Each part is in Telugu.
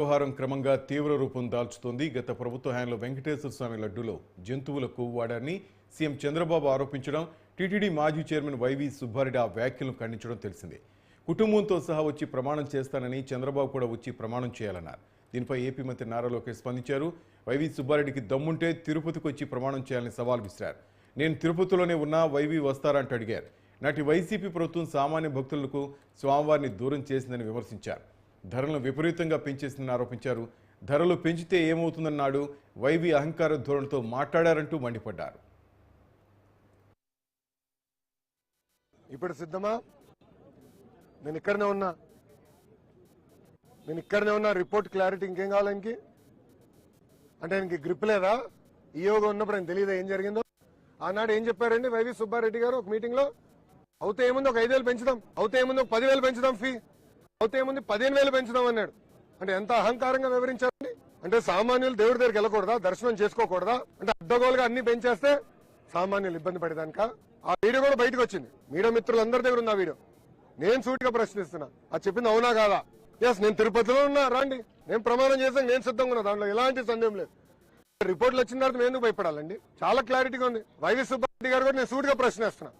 వ్యవహారం క్రమంగా తీవ్ర రూపం దాల్చుతోంది. గత ప్రభుత్వ హయాంలో వెంకటేశ్వర స్వామి లడ్డూలో జంతువుల కొవ్వు వాడారని సీఎం చంద్రబాబు ఆరోపించడం, టీటీడీ మాజీ చైర్మన్ వైవి సుబ్బారెడ్డి ఆ వ్యాఖ్యలను ఖండించడం తెలిసిందే. కుటుంబంతో సహా వచ్చి ప్రమాణం చేస్తానని చంద్రబాబు కూడా వచ్చి ప్రమాణం చేయాలన్నారు. దీనిపై ఏపీ మంత్రి నారా లోకేష్ స్పందించారు. వైవి సుబ్బారెడ్డికి దమ్ముంటే తిరుపతికి వచ్చి ప్రమాణం చేయాలని సవాల్ విసిరారు. నేను తిరుపతిలోనే ఉన్నా వైవి వస్తారంటూ అడిగారు. నాటి వైసీపీ ప్రభుత్వం సామాన్య భక్తులకు స్వామివారిని దూరం చేసిందని విమర్శించారు. ధరలను విపరీతంగా పెంచేసిందని ఆరోపించారు. ధరలు పెంచితే ఏమవుతుందన్నాడు. వైవి అహంకార ధోరణితో మాట్లాడారంటూ మండిపడ్డారు. ఇప్పుడు సిద్ధమా? నేను ఇక్కడనే ఉన్నా. రిపోర్ట్ క్లారిటీ ఇంకేం కావాలి? అంటే ఇంక గ్రిప్ లేదా? ఈయోగా ఉన్నప్పుడు ఆయన తెలియదా ఏం జరిగిందో? ఆనాడు ఏం చెప్పారండి వైవి సుబ్బారెడ్డి గారు ఒక మీటింగ్ లో? అవుతే ఏముంది ఒక 5,000 పెంచుదాం, అవుతే ఏముంది ఒక 10,000 పెంచుదాం, ఫీ అవుతే ఏముంది 15,000 పెంచుదాం అన్నాడు. అంటే ఎంత అహంకారంగా వివరించారండి. అంటే సామాన్యులు దేవుడి దగ్గరికి వెళ్ళకూడదా, దర్శనం చేసుకోకూడదా? అంటే అడ్డగోలుగా అన్ని పెంచేస్తే సామాన్యులు ఇబ్బంది పడేదానిక? ఆ వీడియో కూడా బయటకు వచ్చింది, మీడియా మిత్రులందరి దగ్గర ఉంది ఆ వీడియో. నేను సూటిగా ప్రశ్నిస్తున్నా, అది చెప్పింది అవునా కాదా? ఎస్, నేను తిరుపతిలో ఉన్నా, రండి, నేను ప్రమాణం చేశాను, నేను సిద్ధంగా ఉన్నా, దాంట్లో ఎలాంటి సందేహం లేదు. రిపోర్ట్లు వచ్చిన తర్వాత ఎందుకు భయపడాలండి? చాలా క్లారిటీగా ఉంది. వైవి సుబ్బారెడ్డి గారు కూడా నేను సూటిగా ప్రశ్నిస్తున్నా.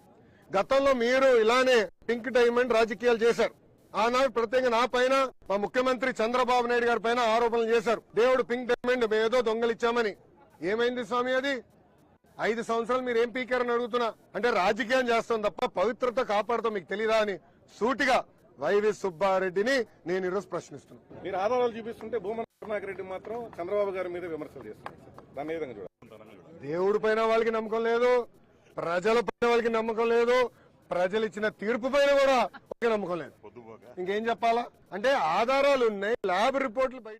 గతంలో మీరు ఇలానే పింక్ డైమండ్ రాజకీయాలు చేశారు. ఆనాడు ప్రత్యేకంగా నా పైన, మా ముఖ్యమంత్రి చంద్రబాబు నాయుడు గారి పైన ఆరోపణలు చేశారు. దేవుడు పింక్ డైమండ్ ఏదో దొంగలిచ్చామని. ఏమైంది స్వామి అది? 5 సంవత్సరాలు మీరు ఏం పీకారని అడుగుతున్నా. అంటే రాజకీయం చేస్తాం తప్ప పవిత్రత కాపాడుతాం మీకు తెలీదా అని సూటిగా వైవి సుబ్బారెడ్డిని నేను ఈరోజు ప్రశ్నిస్తున్నాను. మీరు ఆధారాలు చూపిస్తుంటే భూమన కరుణాకర్ రెడ్డి మాత్రం చంద్రబాబు గారి మీద విమర్శలు చేస్తున్నారు. దాన్ని ఏ విధంగా చూడాలి? దేవుడి పైన వాళ్ళకి నమ్మకం లేదు, ప్రజల పైన వాళ్ళకి నమ్మకం లేదు, ప్రజలు ఇచ్చిన తీర్పు పైన కూడా నమ్మకం లేదు. ఇంకేం చెప్పాలా? అంటే ఆధారాలు ఉన్నాయి, ల్యాబ్ రిపోర్ట్లు బయట